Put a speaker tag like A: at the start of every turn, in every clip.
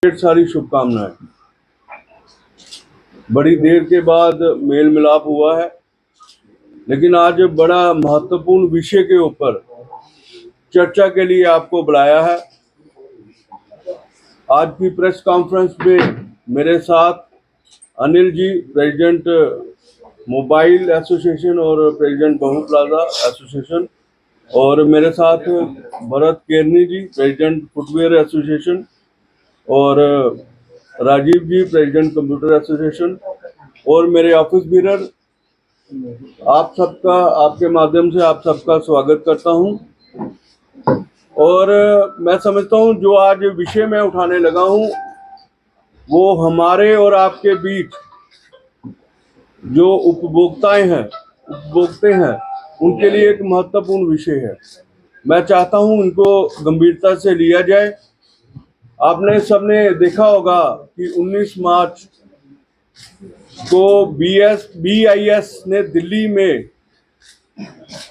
A: ढेर सारी शुभकामनाएं। बड़ी देर के बाद मेल मिलाप हुआ है, लेकिन आज बड़ा महत्वपूर्ण विषय के ऊपर चर्चा के लिए आपको बुलाया है। आज की प्रेस कॉन्फ्रेंस में मेरे साथ Anil ji, president mobile association और प्रेसिडेंट बहु प्लाजा एसोसिएशन, और मेरे साथ भरत केरनी जी, प्रेसिडेंट फुटवेयर एसोसिएशन, और राजीव जी, प्रेसिडेंट कंप्यूटर एसोसिएशन, और मेरे ऑफिस बीरर। आप सबका, आपके माध्यम से आप सबका स्वागत करता हूं। और मैं समझता हूं जो आज विषय मैं उठाने लगा हूं वो हमारे और आपके बीच जो उपभोक्ताएं हैं, उपभोक्ता हैं, उनके लिए एक महत्वपूर्ण विषय है। मैं चाहता हूं इनको गंभीरता से लिया जाए। आपने सबने देखा होगा कि 19 मार्च को BIS ने दिल्ली में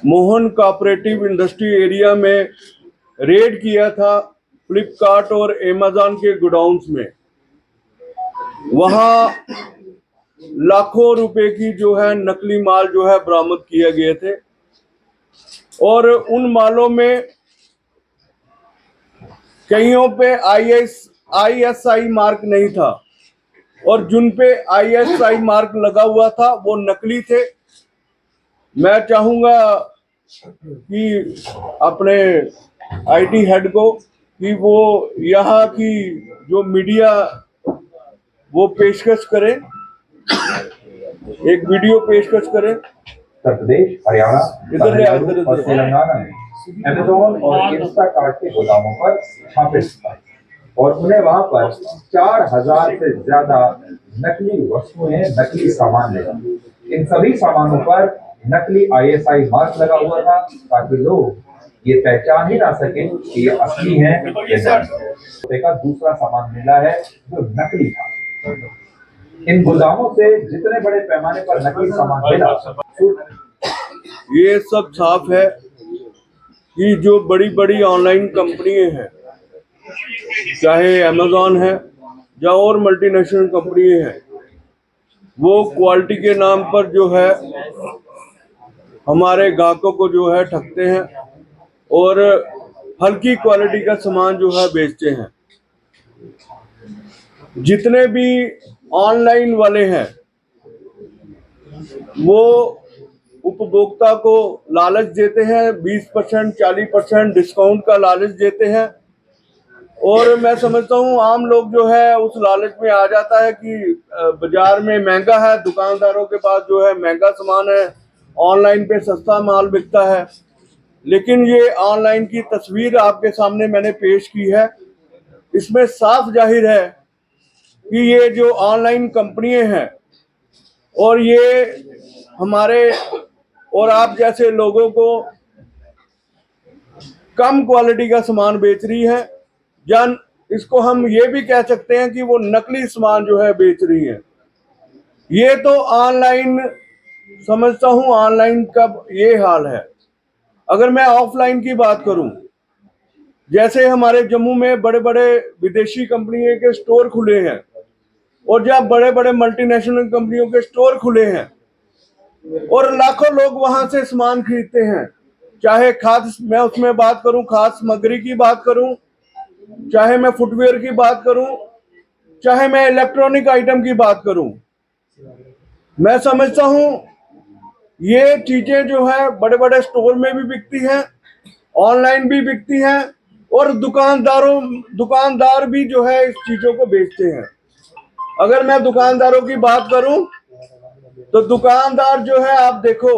A: मोहन कोऑपरेटिव इंडस्ट्री एरिया में रेड किया था, फ्लिपकार्ट और अमेज़न के गोडाउन्स में। वहां लाखों रुपए की जो है नकली माल जो है बरामद किए गए थे, और उन मालों में कईयों पे ISI मार्क नहीं था, और जिन पे ISI मार्क लगा हुआ था वो नकली थे। मैं चाहूंगा कि अपने IT हेड को कि वो यहाँ की जो मीडिया वो पेशकश करें, एक वीडियो पेशकश करें।
B: उत्तर प्रदेश, हरियाणा, तमिलनाडु और तेलंगाना में अमेज़न और इंस्टाकार्ट के गोदामों पर छापे और उन्हें वहां पर 4000 से ज्यादा नकली वस्तुएं, नकली सामान मिला। इन सभी सामानों पर नकली ISI मार्क लगा हुआ था ताकि लोग ये पहचान ही ना सके कि ये असली है या नहीं। का दूसरा सामान मिला है जो नकली था। इन गोदामों से जितने बड़े पैमाने पर नकली सामान मिला,
A: ये सब साफ है कि जो बड़ी बड़ी ऑनलाइन कंपनियां हैं, चाहे अमेज़न है या और मल्टीनेशनल कंपनियां हैं, वो क्वालिटी के नाम पर जो है हमारे ग्राहकों को जो है ठगते हैं और हल्की क्वालिटी का सामान जो है बेचते हैं। जितने भी ऑनलाइन वाले हैं वो उपभोक्ता को लालच देते हैं, 20% 40% डिस्काउंट का लालच देते हैं, और मैं समझता हूँ आम लोग जो है उस लालच में आ जाता है कि बाजार में महंगा है, दुकानदारों के पास जो है महंगा सामान है, ऑनलाइन पे सस्ता माल बिकता है। लेकिन ये ऑनलाइन की तस्वीर आपके सामने मैंने पेश की है, इसमें साफ जाहिर है कि ये जो ऑनलाइन कंपनियां हैं और ये हमारे और आप जैसे लोगों को कम क्वालिटी का सामान बेच रही है, या इसको हम ये भी कह सकते हैं कि वो नकली सामान जो है बेच रही है। ये तो ऑनलाइन समझता हूँ, ऑनलाइन का ये हाल है। अगर मैं ऑफलाइन की बात करूं, जैसे हमारे जम्मू में बड़े बड़े विदेशी कंपनियों के स्टोर खुले हैं और जहाँ बड़े बड़े मल्टीनेशनल कंपनियों के स्टोर खुले हैं और लाखों लोग वहां से सामान खरीदते हैं, चाहे खाद्य, मैं उसमें बात करूं खाद्य सामग्री की बात करूं, चाहे मैं फुटवेयर की बात करूं, चाहे मैं इलेक्ट्रॉनिक आइटम की बात करूं। मैं समझता हूं ये चीजें जो है बड़े बड़े स्टोर में भी बिकती हैं, ऑनलाइन भी बिकती हैं, और दुकानदार भी जो है इस चीजों को बेचते हैं। अगर मैं दुकानदारों की बात करूं तो दुकानदार जो है, आप देखो,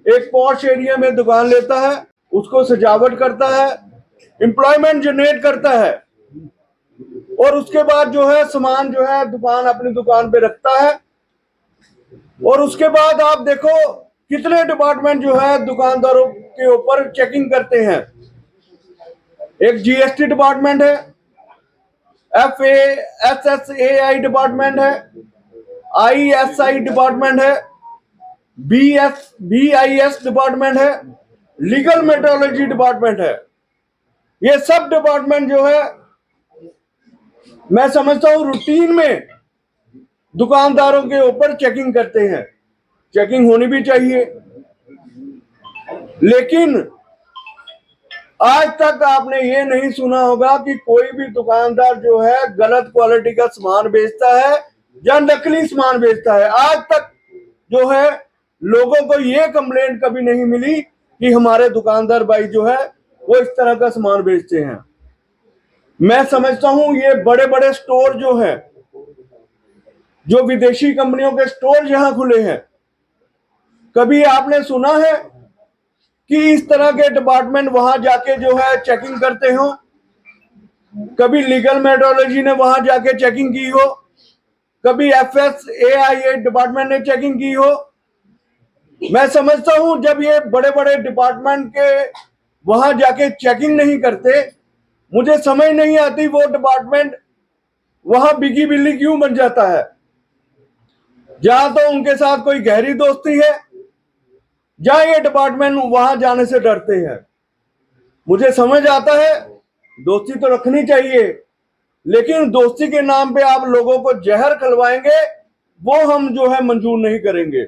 A: एक पॉश एरिया में दुकान लेता है, उसको सजावट करता है, एम्प्लॉयमेंट जनरेट करता है, और उसके बाद जो है सामान जो है दुकान अपनी दुकान पे रखता है, और उसके बाद आप देखो कितने डिपार्टमेंट जो है दुकानदारों के ऊपर चेकिंग करते हैं। एक GST डिपार्टमेंट है, FSSAI डिपार्टमेंट है, ISI डिपार्टमेंट है, BIS डिपार्टमेंट है, लीगल मेट्रोलॉजी डिपार्टमेंट है। ये सब डिपार्टमेंट जो है मैं समझता हूं रूटीन में दुकानदारों के ऊपर चेकिंग करते हैं, चेकिंग होनी भी चाहिए, लेकिन आज तक आपने ये नहीं सुना होगा कि कोई भी दुकानदार जो है गलत क्वालिटी का सामान बेचता है या नकली सामान बेचता है। आज तक जो है लोगों को ये कंप्लेंट कभी नहीं मिली कि हमारे दुकानदार भाई जो है वो इस तरह का सामान बेचते हैं। मैं समझता हूं ये बड़े बड़े स्टोर जो है, जो विदेशी कंपनियों के स्टोर यहां खुले हैं, कभी आपने सुना है कि इस तरह के डिपार्टमेंट वहां जाके जो है चेकिंग करते हो? कभी लीगल मेट्रोलॉजी ने वहां जाके चेकिंग की हो? कभी FSAI डिपार्टमेंट ने चेकिंग की हो? मैं समझता हूं जब ये बड़े बड़े डिपार्टमेंट के वहां जाके चेकिंग नहीं करते, मुझे समझ नहीं आती वो डिपार्टमेंट वहां बिकी बिल्ली क्यों बन जाता है। जहां तो उनके साथ कोई गहरी दोस्ती है, जहां ये डिपार्टमेंट वहां जाने से डरते हैं। मुझे समझ आता है दोस्ती तो रखनी चाहिए, लेकिन दोस्ती के नाम पे आप लोगों को जहर खिलवाएंगे, वो हम जो है मंजूर नहीं करेंगे।